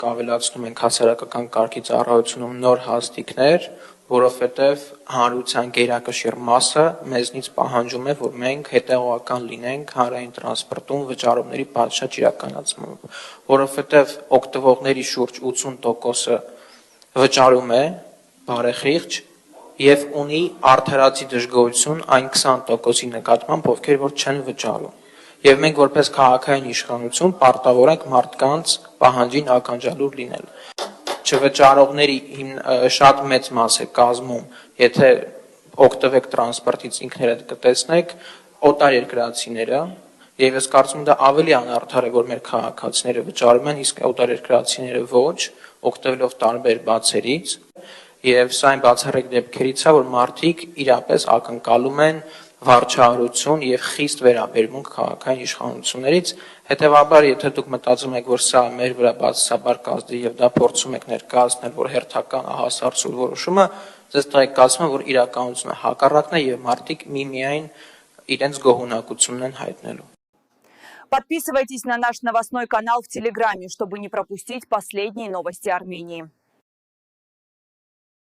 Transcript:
կավելացնում ենք հասարակական կարգի ծառայությունում նոր հաստիքներ, որովհետև հանրության գերակշիռ մասը մեզնից պահանջում է, որ մենք հետևողական լինենք հանրային տրանսպորտում վճարումների պատշաճ իրականացմամբ, որովհետև օգտվողների շուրջ 80%-ը վճարում է բարեխիղճ եւ ունի արդարացի դժգոհություն այն 20%-ի նկատմամբ, ովքեր որ չեն վճարում։ Եվ մենք որպես քաղաքային իշխանություն պարտավոր ենք մարդկանց պահանջին ականջալուր լինել։ Չվճարողների շատ մեծ մաս է կազմում, եթե օգտվեք տրանսպորտից ինքներդ կտեսնեք, օտարերկրացիները, եւ ես կարծում եմ դա ավելի անարդար է, որ մեր քաղաքացիները վճարում են, իսկ օտարերկրացիները ոչ, օգտվելով տարբեր բացերից, եւ սա այն բացառիկ դեպքերից է, որ մարդիկ իրապես ակնկալում են վարչահարություն եւ խիստ վերաբերմունք քաղաքային իշխանություններից, հետեւաբար, եթե դուք մտածում եք, որ սա մեր վրա բացասաբար կազդի եւ դա փորձում եք ներկայացնել, որ հերթականահասարցուր որոշումը, ձեզ տեղեկացնում եմ, որ իրականությունը հակառակն է եւ մարդիկ միմիայն իրենց գոհունակությունն են հայտնելու։ Подписывайтесь на наш новостной канал в Телеграме, чтобы не пропустить последние новости Армении.